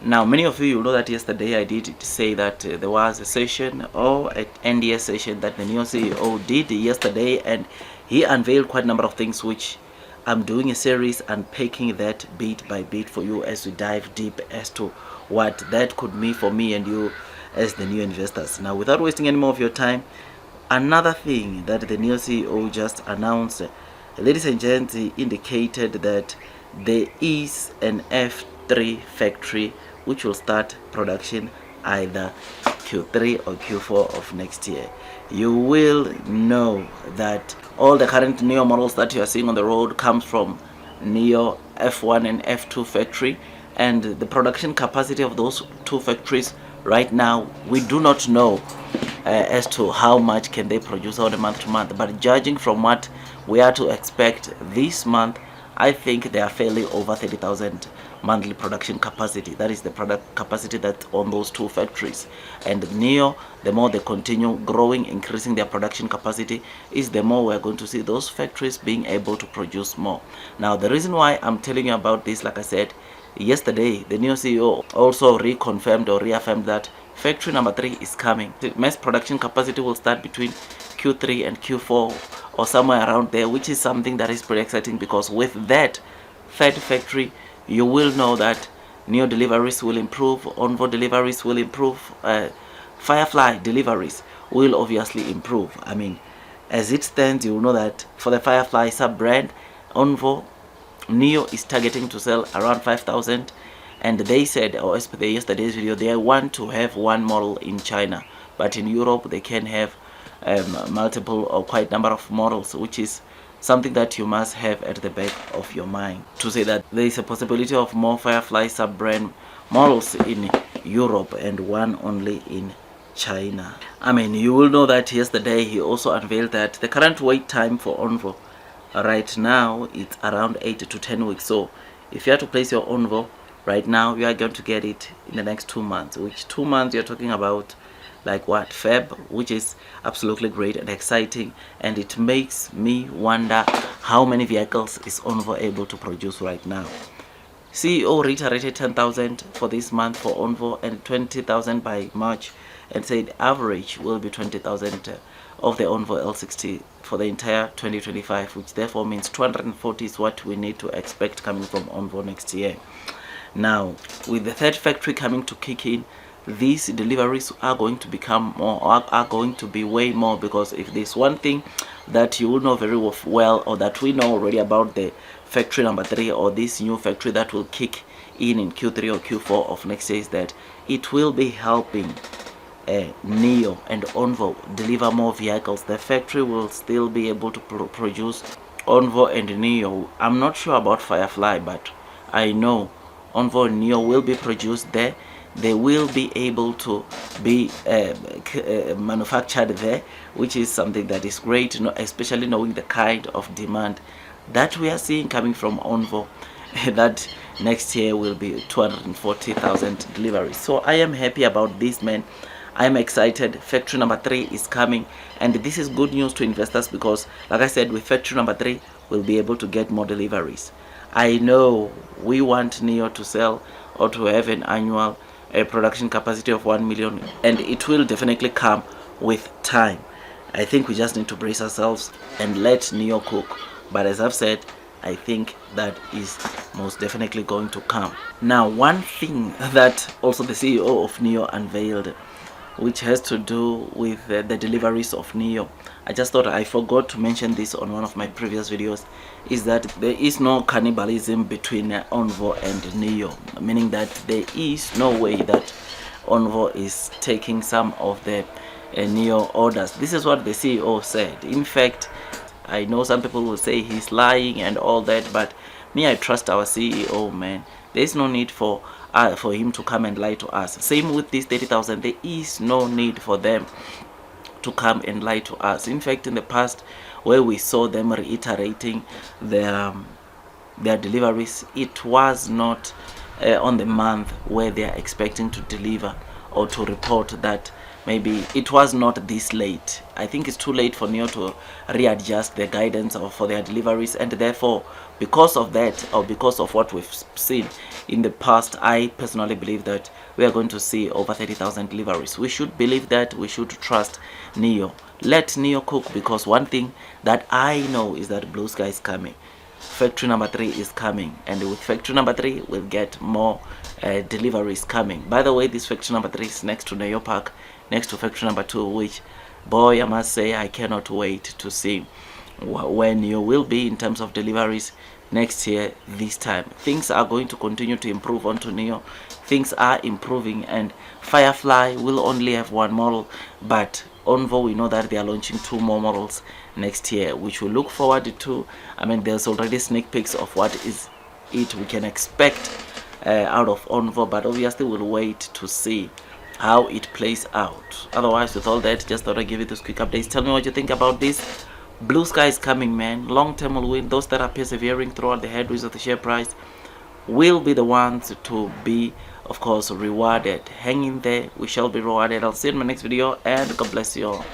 Now, many of you know that yesterday I did say that there was a session or an NDS session that the Nio CEO did yesterday, and he unveiled quite a number of things which I'm doing a series unpacking that bit by bit for you as we dive deep as to what that could mean for me and you as the new investors. Now, without wasting any more of your time, another thing that the Nio CEO just announced, ladies and gents, he indicated that there is an F3 factory which will start production either Q3 or Q4 of next year. You will know that all the current Nio models that you are seeing on the road comes from Nio F1 and F2 factory, and the production capacity of those two factories right now we do not know as to how much can they produce on a month to month, but judging from what we are to expect this month, I think they are fairly over 30,000 monthly production capacity. That is the product capacity that's on those two factories. And Nio, the more they continue growing, increasing their production capacity, is the more we're going to see those factories being able to produce more. Now, the reason why I'm telling you about this, like I said, yesterday the Nio CEO also reconfirmed or reaffirmed that factory number 3 is coming. The mass production capacity will start between Q3 and Q4 or somewhere around there, which is something that is pretty exciting, because with that third factory, you will know that Nio deliveries will improve, Onvo deliveries will improve, Firefly deliveries will obviously improve. I mean, as it stands, you will know that for the Firefly sub-brand, Onvo Nio is targeting to sell around 5,000, and they said, or as per yesterday's video, they want to have one model in China, but in Europe they can have multiple or quite number of models, which is something that you must have at the back of your mind, to say that there is a possibility of more Firefly sub-brand models in Europe and one only in China. I mean, you will know that yesterday he also unveiled that the current wait time for Onvo right now it's around 8 to 10 weeks. So if you have to place your Onvo right now, you are going to get it in the next 2 months, which 2 months you're talking about like what, Feb, which is absolutely great and exciting, and it makes me wonder how many vehicles is Onvo able to produce right now. CEO reiterated 10,000 for this month for Onvo and 20,000 by March, and said average will be 20,000 of the Onvo L60 for the entire 2025, which therefore means 240 is what we need to expect coming from Onvo next year. Now, with the third factory coming to kick in, these deliveries are going to become more, or are going to be way more, because if there's one thing that you will know very well, or that we know already about the factory number 3 or this new factory that will kick in Q3 or Q4 of next year, is that it will be helping Nio and Onvo deliver more vehicles. The factory will still be able to produce Onvo and Nio. I'm not sure about Firefly, but I know Onvo and Nio will be produced there. They will be able to be manufactured there, which is something that is great, especially knowing the kind of demand that we are seeing coming from Onvo, that next year will be 240,000 deliveries. So I am happy about this, man. I am excited. Factory number 3 is coming, and this is good news to investors, because like I said, with factory number 3 we'll be able to get more deliveries. I know we want Nio to sell or to have an annual production capacity of 1 million, and it will definitely come with time. I think we just need to brace ourselves and let Nio cook, but as I've said, I think that is most definitely going to come. Now, one thing that also the CEO of Nio unveiled, which has to do with the deliveries of Nio, I just thought I forgot to mention this on one of my previous videos, is that there is no cannibalism between Onvo and Nio, meaning that there is no way that Onvo is taking some of the Nio orders. This is what the CEO said. In fact, I know some people will say he's lying and all that, but me, I trust our CEO, man. There's no need for him to come and lie to us. Same with these 30,000. There is no need for them to come and lie to us. In fact, in the past, where we saw them reiterating their deliveries, it was not on the month where they are expecting to deliver or to report that maybe it was not this late. I think it's too late for Nio to readjust their guidance or for their deliveries, and therefore because of that, or because of what we've seen in the past, I personally believe that we are going to see over 30,000 deliveries. We should believe that, we should trust Nio. Let Nio cook, because one thing that I know is that blue sky is coming. Factory number 3 is coming, and with factory number 3 we'll get more deliveries coming. By the way, this factory number 3 is next to Neo Park, next to factory number 2, which, boy, I must say, I cannot wait to see when you will be in terms of deliveries next year. This time things are going to continue to improve onto Neo. Things are improving, and Firefly will only have one model, but Onvo, we know that they are launching 2 more models next year, which we look forward to. I mean, there's already sneak peeks of what is it we can expect out of Onvo, but obviously we'll wait to see how it plays out. Otherwise, with all that, just thought I'd give you those quick updates. Tell me what you think about this. Blue sky is coming, man. Long term will win. Those that are persevering throughout the headwinds of the share price will be the ones to be, of course, rewarded. Hang in there. We shall be rewarded. I'll see you in my next video, and God bless you all.